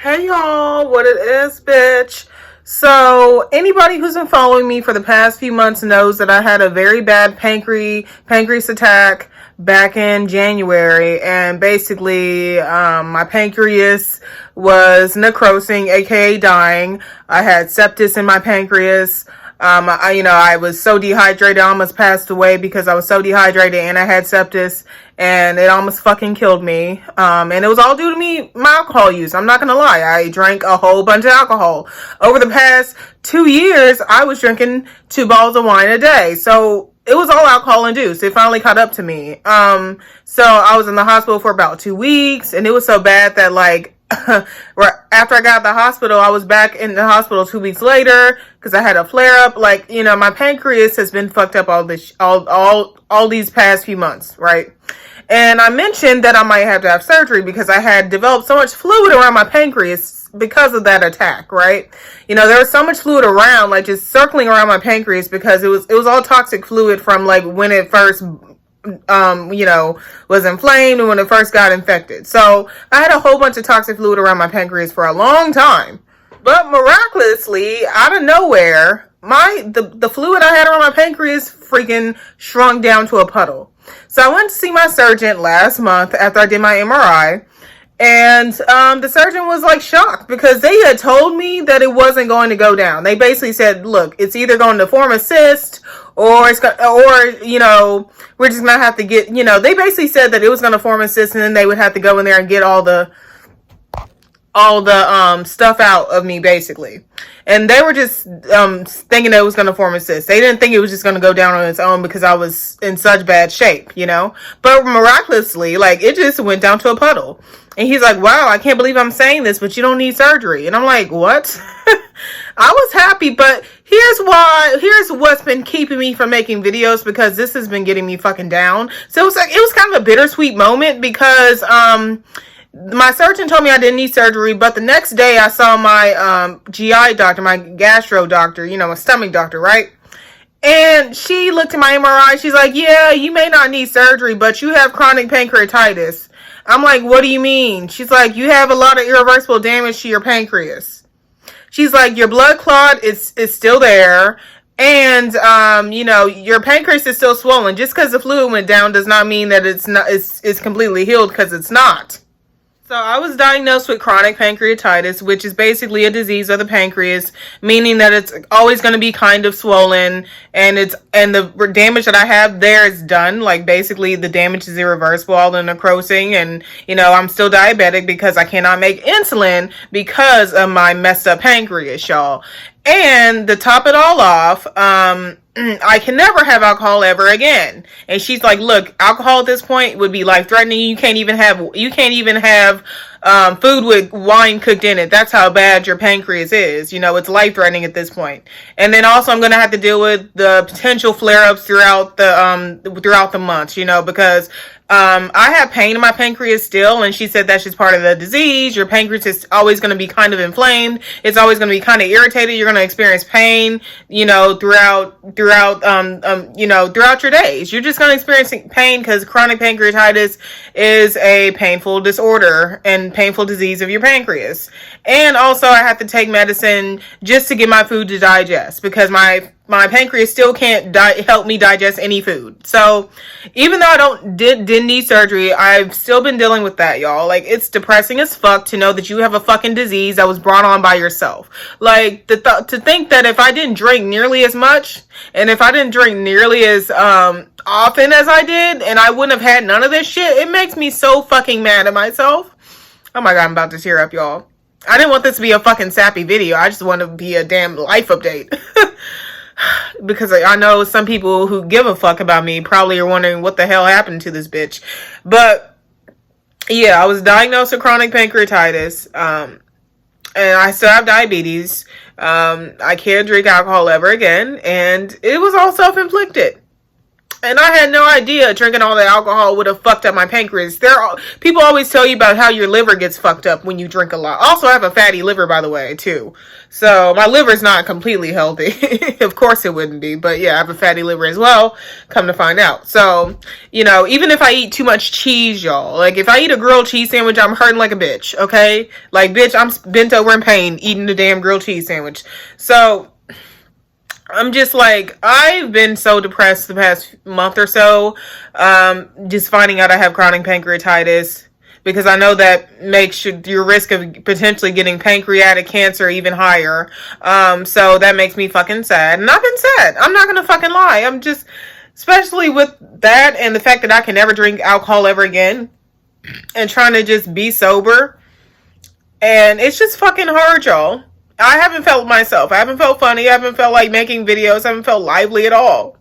Hey y'all, what it is, bitch. So, anybody who's been following me for the past few months knows that I had a very bad pancreas attack back in January, and basically, my pancreas was necrosing, aka dying. I had sepsis in my pancreas. I was so dehydrated, I almost passed away because I was so dehydrated and I had sepsis, and it almost fucking killed me. And it was all due to my alcohol use. I'm not gonna lie. I drank a whole bunch of alcohol. Over the past 2 years, I was drinking 2 bottles of wine a day. So it was all alcohol induced. It finally caught up to me. So I was in the hospital for about 2 weeks, and it was so bad that after I got out of the hospital, I was back in the hospital 2 weeks later because I had a flare up. My pancreas has been fucked up all these past few months, right? And I mentioned that I might have to have surgery because I had developed so much fluid around my pancreas because of that attack, right? There was so much fluid around, like just circling around my pancreas because it was all toxic fluid from like when it first was inflamed and when it first got infected. So I had a whole bunch of toxic fluid around my pancreas for a long time. But miraculously, out of nowhere, the fluid I had around my pancreas freaking shrunk down to a puddle. So I went to see my surgeon last month after I did my MRI. And the surgeon was like shocked because they had told me that it wasn't going to go down. They basically said, look, it's either going to form a cyst or we're just going to have to get, they basically said that it was going to form a cyst and then they would have to go in there and get all the stuff out of me basically. And they were just thinking that it was going to form a cyst. They didn't think it was just going to go down on its own because I was in such bad shape, But miraculously, it just went down to a puddle. And he's like, wow, I can't believe I'm saying this, but you don't need surgery. And I'm like, what? I was happy, but here's what's been keeping me from making videos because this has been getting me fucking down. So it was kind of a bittersweet moment because my surgeon told me I didn't need surgery, but the next day I saw my GI doctor, my gastro doctor, my stomach doctor, right? And she looked at my MRI. She's like, yeah, you may not need surgery, but you have chronic pancreatitis. I'm like, what do you mean? She's like, you have a lot of irreversible damage to your pancreas. She's like, your blood clot is still there. And, your pancreas is still swollen. Just because the fluid went down does not mean that it's completely healed, because it's not. So I was diagnosed with chronic pancreatitis, which is basically a disease of the pancreas, meaning that it's always going to be kind of swollen, and the damage that I have there is done. Like basically the damage is irreversible, all the necrosing, and I'm still diabetic because I cannot make insulin because of my messed up pancreas, y'all. And to top it all off, I can never have alcohol ever again. And she's like, look, alcohol at this point would be life threatening. You can't even have food with wine cooked in it. That's how bad your pancreas is. It's life threatening at this point. And then also I'm going to have to deal with the potential flare ups throughout the months, because I have pain in my pancreas still, and she said that's just part of the disease. Your pancreas is always going to be kind of inflamed. It's always going to be kind of irritated. You're going to experience pain, throughout your days. You're just going to experience pain because chronic pancreatitis is a painful disorder and painful disease of your pancreas. And also I have to take medicine just to get my food to digest because my pancreas still can't help me digest any food. So even though I didn't need surgery, I've still been dealing with that, y'all. Like, it's depressing as fuck to know that you have a fucking disease that was brought on by yourself. Like, to think that if I didn't drink nearly as much, and if I didn't drink nearly as often as I did, and I wouldn't have had none of this shit, it makes me so fucking mad at myself. Oh my god, I'm about to tear up, y'all. I didn't want this to be a fucking sappy video. I just want to be a damn life update. Because I know some people who give a fuck about me probably are wondering what the hell happened to this bitch. But yeah, I was diagnosed with chronic pancreatitis, and I still have diabetes. I can't drink alcohol ever again, and it was all self-inflicted. And I had no idea drinking all the alcohol would have fucked up my pancreas. People always tell you about how your liver gets fucked up when you drink a lot. Also, I have a fatty liver, by the way, too. So my liver's not completely healthy. Of course it wouldn't be. But yeah, I have a fatty liver as well. Come to find out. So, you know, even if I eat too much cheese, y'all. Like, if I eat a grilled cheese sandwich, I'm hurting like a bitch, okay? Like, bitch, I'm bent over in pain eating the damn grilled cheese sandwich. So I'm just like, I've been so depressed the past month or so, just finding out I have chronic pancreatitis, because I know that makes your risk of potentially getting pancreatic cancer even higher. So that makes me fucking sad. And I've been sad. I'm not gonna fucking lie. I'm just, especially with that and the fact that I can never drink alcohol ever again and trying to just be sober. And it's just fucking hard, y'all. I haven't felt myself. I haven't felt funny. I haven't felt like making videos. I haven't felt lively at all.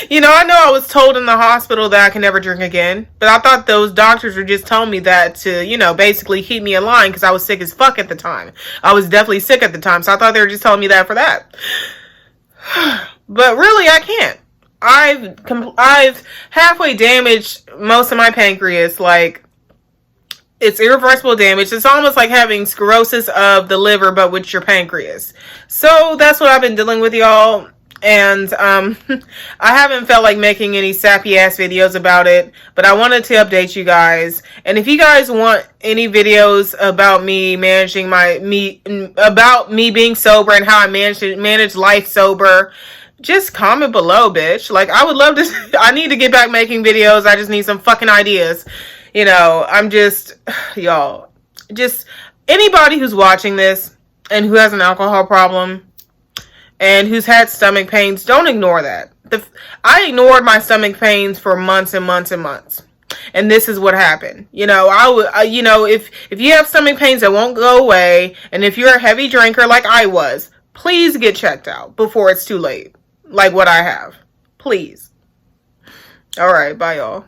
You know I was told in the hospital that I can never drink again. But I thought those doctors were just telling me that to, you know, basically keep me in line because I was sick as fuck at the time. I was definitely sick at the time. So I thought they were just telling me that for that. But really, I can't. I've halfway damaged most of my pancreas. Like, it's irreversible damage. It's almost like having cirrhosis of the liver, but with your pancreas. So that's what I've been dealing with, y'all. And I haven't felt like making any sappy ass videos about it, but I wanted to update you guys. And if you guys want any videos about me managing about me being sober and how I manage life sober, just comment below, bitch. Like, I would love to. I need to get back making videos. I just need some fucking ideas. You know, I'm just, y'all, just anybody who's watching this and who has an alcohol problem and who's had stomach pains, don't ignore that. I ignored my stomach pains for months and months and months. And this is what happened. You know, you know, if you have stomach pains that won't go away, and if you're a heavy drinker like I was, please get checked out before it's too late. Like what I have. Please. All right, bye, y'all.